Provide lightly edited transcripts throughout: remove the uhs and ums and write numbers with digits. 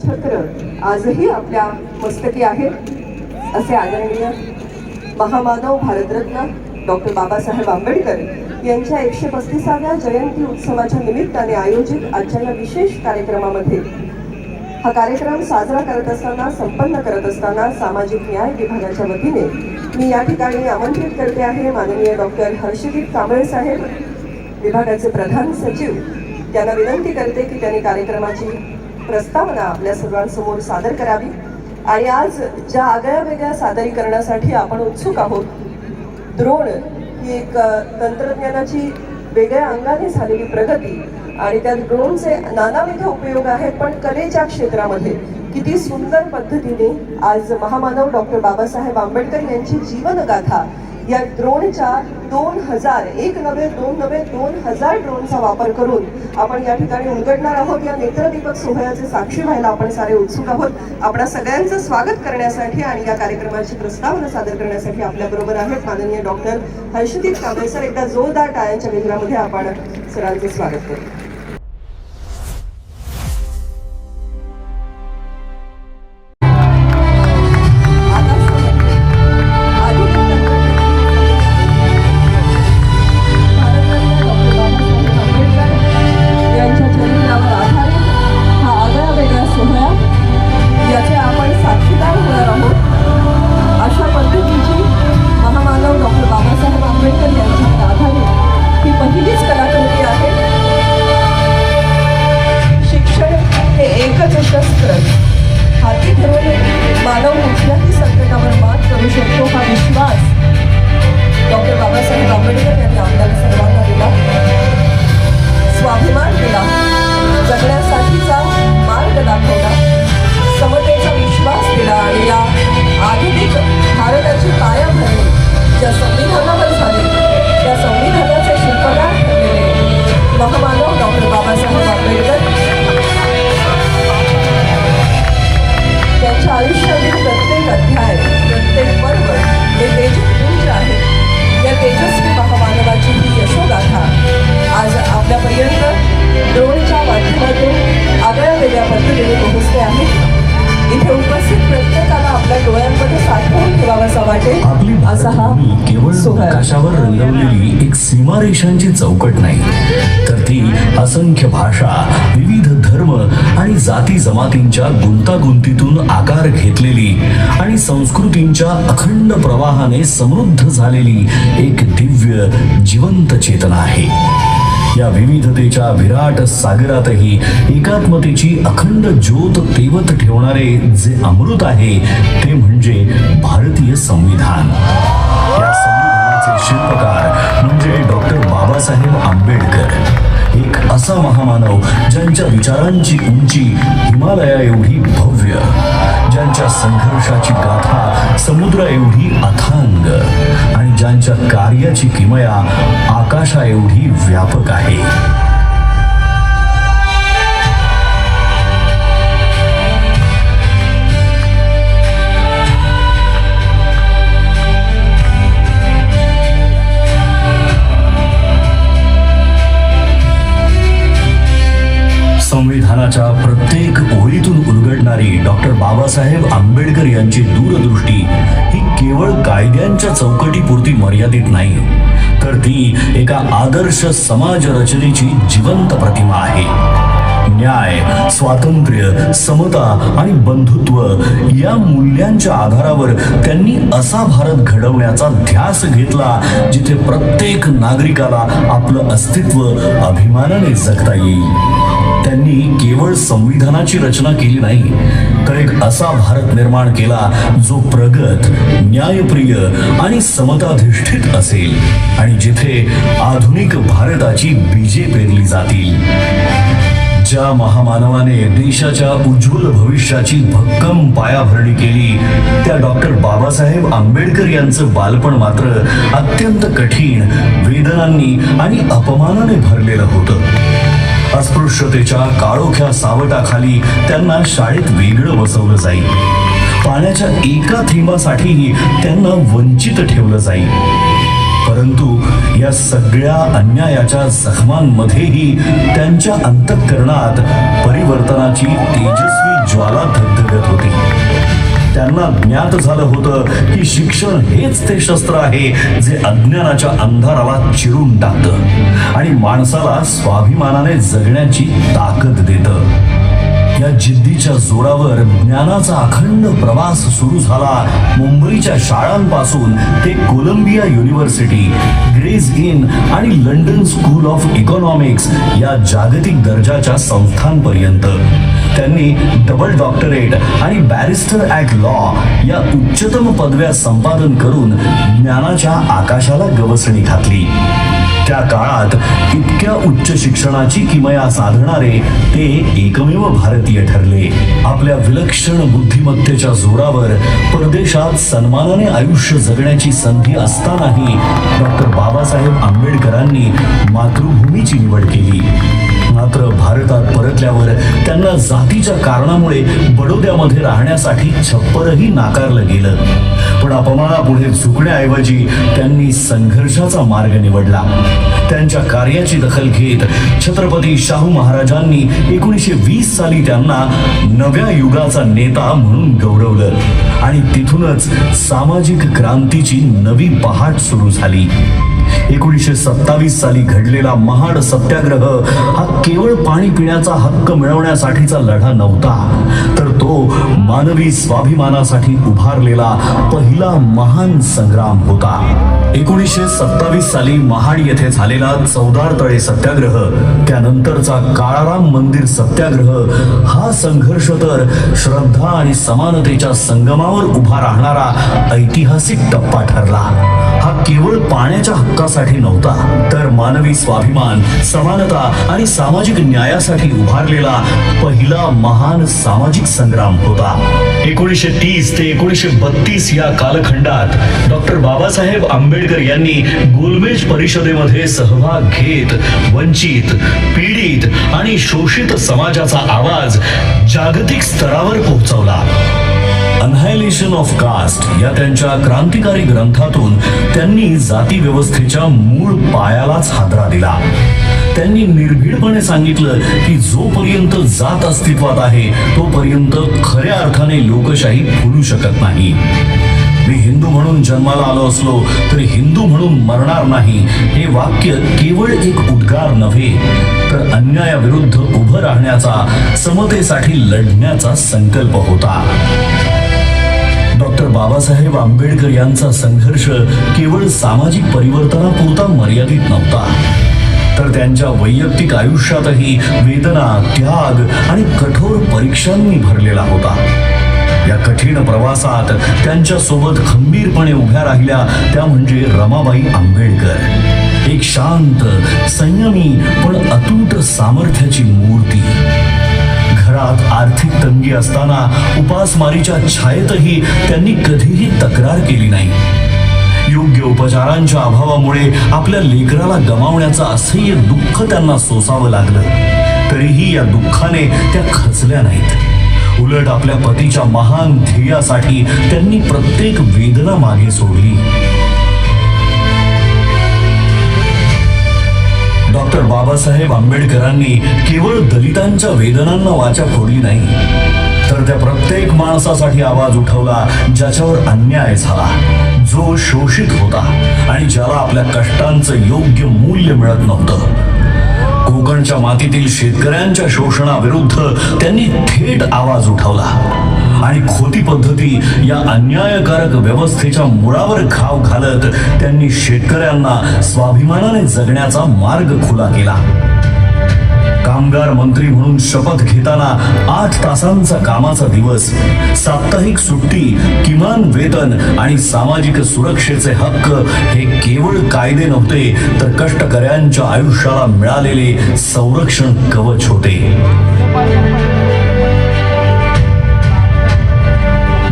छत्र आजही आपल्या मस्तकी आहे. असे आदरणीय महामानव भारतरत्न डॉक्टर बाबासाहेब आंबेडकर यांच्या 135व्या जयंती उत्सवाच्या निमित्ताने आयोजित आजच्या या विशेष कार्यक्रमामध्ये हा कार्यक्रम साजरा करत असताना, संपन्न करत असताना सामाजिक न्याय विभागाच्या वतीने मी या ठिकाणी आमंत्रित करते आहे माननीय डॉक्टर हर्षदीप कांबळे साहेब, विभागाचे प्रधान सचिव. त्यांना विनंती करते की त्यांनी कार्यक्रमाची प्रस्तावना आपल्या सर्वांसमोर सादर करावी. आणि आज ज्या आगळ्या वेगळ्या सादरीकरणासाठी आपण उत्सुक आहोत, ड्रोन ही एक तंत्रज्ञानाची वेगळ्या अंगाने झालेली प्रगती आणि त्या ड्रोनचे नानाविध उपयोग आहेत, पण कलेच्या क्षेत्रामध्ये किती सुंदर पद्धतीने आज महामानव डॉक्टर बाबासाहेब आंबेडकर यांची जीवनगाथा या ड्रोनच्या 2000 ड्रोनचा वापर करून आपण या ठिकाणी उलगडणार आहोत. या नेत्रदीपक सोहळ्याचे साक्षी व्हायला आपण सारे उत्सुक आहोत. आपणा सगळ्यांचं स्वागत करण्यासाठी आणि या कार्यक्रमाची प्रस्तावना सादर करण्यासाठी आपल्याबरोबर आहेत माननीय डॉक्टर हर्षदीप कांबळे सर. एकदा जोरदार टाळ्यांच्या गजरामध्ये आपण सरांचे स्वागत करू. हाती धरून मानव कुठल्याही संकटावर मात करू शकतो हा विश्वास डॉक्टर बाबासाहेब आंबेडकर यांनी आपल्याला सर्वांना दिला. स्वाभिमान दिला, जगण्यासाठीचा मार्ग दाखवला, समतेचा विश्वास दिला आणि या आधुनिक भारताची पायाभरणी ज्या संविधानावर झाली त्या संविधानाचे शिल्पकार ठरलेले महामानव डॉक्टर बाबासाहेब आंबेडकर त्यांच्या आयुष्यातील प्रत्येक अध्याय, प्रत्येक पर्व हे तेजस्वी आहे. या तेजस्वी महामानवाची ही यशोगाथा आज आपल्यापर्यंत ड्रोनच्या माध्यमातून आगळ्या वेगळ्या पद्धतीने पोहोचते आहे. इथे उपस्थित प्रत्येकाला आपल्या डोळ्यांमध्ये साठवून ठेवावासा वाटेल असा हा केवळ आकाशावर रंगवलेली एक सीमारेषांची चौकट नाही, तर ती असंख्य भाषा, विविध धर्म आणि जाती जमातींच्या गुंतागुंतीतून आकार घेतलेली आणि संस्कृतींच्या अखंड प्रवाहाने समृद्ध झालेली एक दिव्य जिवंत चेतना आहे. या विविधतेच्या विराट सागरातही एकात्मतेची अखंड ज्योत तेवत ठेवणारे जे अमृत आहे ते म्हणजे भारतीय संविधान. या संविधानाचे शिल्पकार म्हणजे डॉक्टर बाबासाहेब आंबेडकर, एक असा महामानव ज्यांच्या विचारांची उंची हिमालया एवढी भव्य, ज्यांच्या संघर्षाची गाथा समुद्रा एवढी अथांग आणि ज्यांच्या कार्याची किमया आकाशा एवढी व्यापक आहे. संविधानाच्या प्रत्येक ओळीतून उलगडणारी डॉक्टर बाबासाहेब आंबेडकर यांची दूरदृष्टी ही केवळ कायद्यांच्या चौकटीपुरती मर्यादित नाही, तर ती एका आदर्श समाज रचनेची जिवंत प्रतिमा आहे. न्याय, स्वातंत्र्य, समता आणि बंधुत्व या मूल्यांच्या आधारावर त्यांनी असा भारत घडवण्याचा ध्यास घेतला जिथे प्रत्येक नागरिकाला आपलं अस्तित्व अभिमानाने जगता येईल. त्यांनी केवळ संविधानाची रचना केली नाही, तर एक असा भारत निर्माण केला जो प्रगत, न्यायप्रिय आणि समताधिष्ठित असेल आणि जिथे आधुनिक भारताची बीजे पेरली जातील. ज्या महामानवाने देशाच्या उज्ज्वल भविष्याची भक्कम पायाभरणी केली त्या डॉक्टर बाबासाहेब आंबेडकर यांचं बालपण मात्र अत्यंत कठीण, वेदनांनी आणि अपमानाने भरलेलं होतं. अस्पृश्यतेच्या काळोख्या सावटाखाली त्यांना शाळेत वेगळं बसवलं जाईल. पाण्याच्या एका थेंबासाठीही त्यांना वंचित ठेवलं जाईल. परंतु या सगळ्या अन्यायाच्या जखमांमध्येही त्यांच्या अंतःकरणात परिवर्तनाची तेजस्वी ज्वाला त्यांना ज्ञात झालं होतं की शिक्षण हेच ते शस्त्र आहे जे अज्ञानाच्या अंधाराला चिरून टाकतं आणि माणसाला स्वाभिमानाने जगण्याची ताकद देतं. या जिद्दीच्या जोरावर ज्ञानाचा अखंड प्रवास सुरू झाला. मुंबईच्या शाळांपासून ते कोलंबिया युनिव्हर्सिटी, ग्रेज इन आणि लंडन स्कूल ऑफ इकॉनॉमिक्स या जागतिक दर्जाच्या संस्थांपर्यंत त्यांनी डबल डॉक्टरेट आणि बॅरिस्टर ॲट लॉ या उच्चतम पदव्या संपादन करून ज्ञानाच्या आकाशाला गवसणी घातली. त्या काळात इतक्या उच्च शिक्षणाची किमया साधणारे ते एकमेव भारतीय ठरले. आपल्या विलक्षण बुद्धिमत्तेच्या जोरावर परदेशात सन्मानाने आयुष्य जगण्याची संधी असतानाही डॉक्टर बाबासाहेब आंबेडकरांनी मातृभूमीची निवड केली. मात्र भारतात परतल्यावर त्यांना जातीच्या कारणामुळे बडोद्यामध्ये राहण्यासाठी छप्परही नाकारलं गेलं. पण अपमानापुढे झुकण्याऐवजी त्यांनी संघर्षाचा मार्ग निवडला. त्यांच्या कार्याची दखल घेत छत्रपती शाहू महाराजांनी 1920 साली त्यांना नव्या युगाचा नेता म्हणून गौरवलं आणि तिथूनच सामाजिक क्रांतीची नवी पहाट सुरू झाली. 1927 साली घडलेला महाड सत्याग्रह हा केवळ पाणी पिण्याचा हक्क मिळवण्यासाठीचा लढा नव्हता, तर तो मानवी स्वाभिमानासाठी उभारलेला पहिला महान संग्राम होता. 1927 साली महाड येथे झालेला चौदार तळे सत्याग्रह, त्यानंतरचा काळाराम मंदिर सत्याग्रह हा संघर्ष तर श्रद्धा आणि समानतेच्या संगमावर उभा राहणारा ऐतिहासिक टप्पा ठरला. हा केवळ पाण्याच्या हक्कासाठी नव्हता, तर मानवी स्वाभिमान, समानता आणि सामाजिक न्यायासाठी उभारलेला पहिला महान सामाजिक संग्राम होता. 1930 ते 1932 या कालखंडात डॉक्टर बाबासाहेब आंबेडकर यांनी गोलमेज परिषदेमध्ये सहभाग घेत वंचित, पीडित आणि शोषित समाजाचा आवाज जागतिक स्तरावर पोहोचवला. अनहायलेशन ऑफ कास्ट या त्यांच्या क्रांतिकारी ग्रंथातून त्यांनी जाती व्यवस्थेच्या मूळ पायालाच हादरा दिला. त्यांनी निर्भीडपणे सांगितलं की जोपर्यंत जात अस्तित्वात आहे तोपर्यंत खऱ्या अर्थाने लोकशाही फुलू शकत नाही. मी हिंदू म्हणून जन्माला आलो असलो तरी हिंदू म्हणून मरणार नाही हे वाक्य केवळ एक उद्गार नव्हे, तर अन्यायाविरुद्ध उभं राहण्याचा, समतेसाठी लढण्याचा संकल्प होता. डॉक्टर बाबासाहेब आंबेडकर यांचा संघर्ष केवळ सामाजिक परिवर्तनापुरता मर्यादित नव्हता, तर त्यांच्या वैयक्तिक आयुष्यातही वेदना, त्याग आणि कठोर परीक्षांनी भरलेला होता. या कठीण प्रवासात त्यांच्या सोबत खंबीरपणे उभ्या राहिल्या त्या म्हणजे रमाबाई आंबेडकर, एक शांत, संयमी पण अतूट सामर्थ्याची मूर्ती. घरात आर्थिक तंगी असताना उपासमारीच्या छायेतही त्यांनी कधीही तक्रार केली नाही. योग्य उपचारांच्या अभावामुळे आपल्या लेकराला गमावण्याचं असह्य दुःख त्यांना सोसावं लागलं, तरीही या दुःखाने त्या खचल्या नाहीत. उलट आपल्या पतीच्या महान ध्येयासाठी त्यांनी प्रत्येक वेदना मागे सोडली. डॉक्टर बाबासाहेब आंबेडकरांनी केवळ दलितांच्या वेदनांना वाचा फोडली नाही, तर त्या प्रत्येक माणसासाठी आवाज उठवला ज्याच्यावर अन्याय झाला, जो शोषित होता आणि ज्याला आपल्या कष्टांचं योग्य मूल्य मिळत नव्हतं. कोकणच्या मातीतील शेतकऱ्यांच्या शोषणाविरुद्ध त्यांनी थेट आवाज उठवला आणि खोटी पद्धती या अन्यायकारक व्यवस्थेच्या मुळावर घाव घालत त्यांनी शेतकऱ्यांना स्वाभिमानाने जगण्याचा मार्ग खुला केला. कामगार मंत्री म्हणून शपथ घेताना 8 तासांचा कामाचा दिवस, साप्ताहिक सुट्टी, किमान वेतन आणि सामाजिक सुरक्षेचे हक्क हे केवळ कायदे नव्हते, तर कष्टकऱ्यांच्या आयुष्याला मिळालेले संरक्षण कवच होते.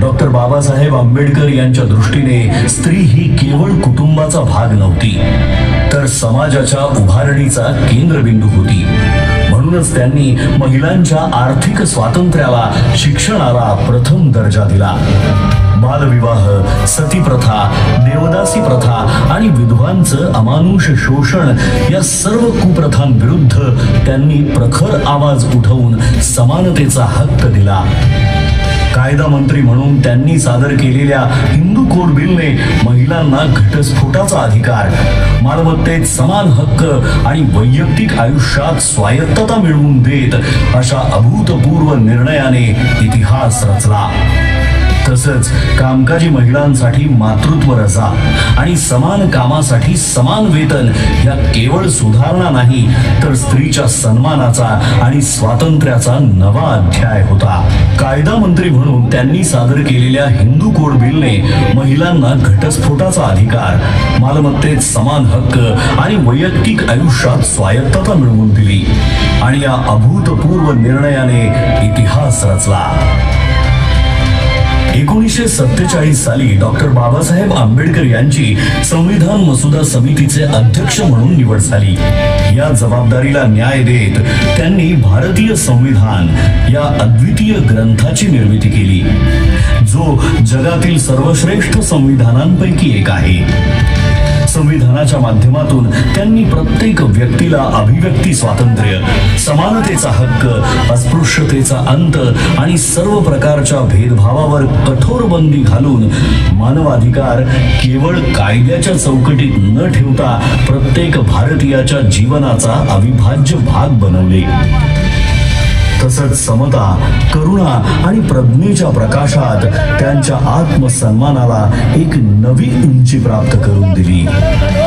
डॉक्टर बाबासाहेब आंबेडकर यांच्या दृष्टीने स्त्री ही केवळ कुटुंबाचा भाग नव्हती, तर समाजाच्या उभारणीचा केंद्रबिंदू होती. म्हणूनच त्यांनी महिलांच्या आर्थिक स्वातंत्र्याला, शिक्षणाला प्रथम दर्जा दिला. बालविवाह, सतीप्रथा, देवदासी प्रथा आणि विधवांचं अमानुष शोषण या सर्व कुप्रथांविरुद्ध त्यांनी प्रखर आवाज उठवून समानतेचा हक्क दिला. कायदा मंत्री म्हणून त्यांनी सादर केलेल्या हिंदू कोड बिलने महिलांना घटस्फोटाचा अधिकार, मालमत्तेत समान हक्क आणि वैयक्तिक आयुष्यात स्वायत्तता मिळवून देत अशा अभूतपूर्व निर्णयाने इतिहास रचला. तसंच कामकाजी महिलांसाठी मातृत्व रजा आणि समान कामासाठी समान वेतन या केवळ सुधारणा नाही, तर स्त्रीच्या सन्मानाचा आणि स्वातंत्र्याचा नवा अध्याय होता. कायदा मंत्री म्हणून त्यांनी सादर केलेल्या हिंदू कोड बिलने महिलांना घटस्फोटाचा अधिकार, मालमत्तेत समान हक्क आणि वैयक्तिक आयुष्यात स्वायत्तता मिळवून दिली आणि या अभूतपूर्व निर्णयाने इतिहास रचला. 1947 साली डॉक्टर बाबासाहेब आंबेडकर यांची संविधान मसुदा समितीचे अध्यक्ष म्हणून निवड झाली. या जबाबदारीला न्याय देत त्यांनी भारतीय संविधान या अद्वितीय ग्रंथाची निर्मिती केली, जो जगातील सर्वश्रेष्ठ संविधानांपैकी एक आहे. संविधानाच्या माध्यमातून त्यांनी प्रत्येक व्यक्तीला अभिव्यक्ती स्वातंत्र्य, समानतेचा हक्क, अस्पृश्यतेचा अंत आणि सर्व प्रकारच्या भेदभावावर कठोर बंदी घालून मानवाधिकार केवळ कायद्याच्या चौकटीत न ठेवता प्रत्येक भारतीयाच्या जीवनाचा अविभाज्य भाग बनवले. तसंच समता, करुणा आणि प्रज्ञेच्या प्रकाशात त्यांच्या आत्मसन्मानाला एक नवी उंची प्राप्त करून दिली.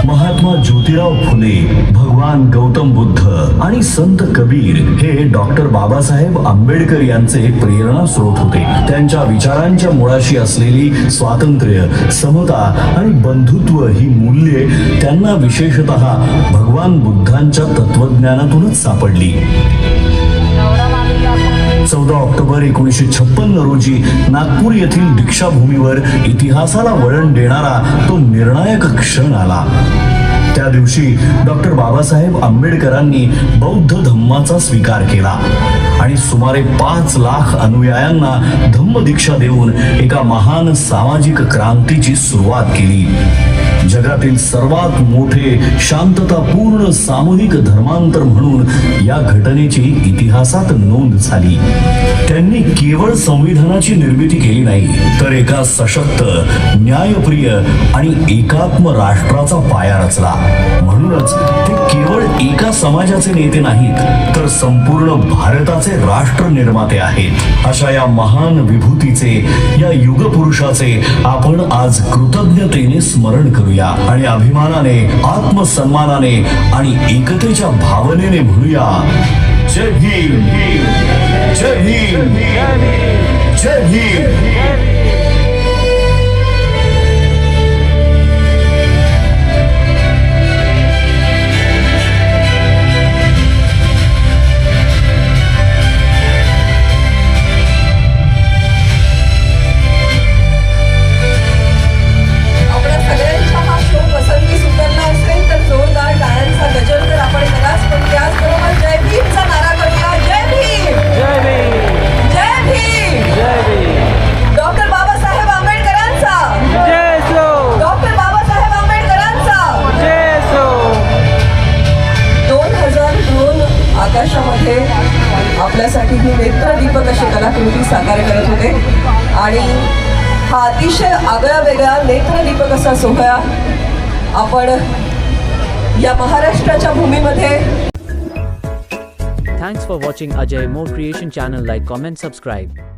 महात्मा ज्योतिराव फुले, भगवान गौतम बुद्ध आणि संत कबीर हे डॉक्टर बाबासाहेब आंबेडकर यांचे प्रेरणा स्रोत होते. त्यांच्या विचारांच्या मुळाशी असलेली स्वातंत्र्य, समता आणि बंधुत्व ही मूल्ये त्यांना विशेषतः भगवान बुद्धांच्या तत्वज्ञानातूनच सापडली. 14 ऑक्टोबर 1956 रोजी नागपूर येथील दीक्षाभूमीवर इतिहासाला वळण देणारा तो निर्णायक क्षण आला. त्या दिवशी डॉक्टर बाबासाहेब आंबेडकरांनी बौद्ध धम्माचा स्वीकार केला आणि सुमारे 5 लाख अनुयायांना धम्मदीक्षा देऊन एका महान सामाजिक क्रांतीची सुरुवात केली. जगातील सर्वात मोठे शांततापूर्ण सामूहिक धर्मांतर म्हणून या घटनेची इतिहासात नोंद झाली. त्यांनी केवळ संविधानाची निर्मिती केली नाही, तर एका सशक्त, न्यायप्रिय आणि एकात्म राष्ट्राचा पाया रचला. म्हणूनच ते केवळ एका समाजाचे नेते नाहीत, तर संपूर्ण भारताचे राष्ट्र निर्माते आहेत. अशा या महान विभूतीचे, या युगपुरुषाचे आपण आज कृतज्ञतेने स्मरण करूया आणि अभिमानाने, आत्मसन्मानाने आणि एकतेच्या भावनेने म्हणूया, जय भीम, जय भीम, जय भीम. आकाशामध्ये आपल्यासाठी ही नेत्रदीपक अशी कलाकृती साकार करत होते आणि हा अतिशय आगळा वेगळा नेत्रदीपक असा सोहळा आपण या महाराष्ट्राच्या भूमीमध्ये. Thanks for watching Ajay More Creation channel. Like, comment, subscribe.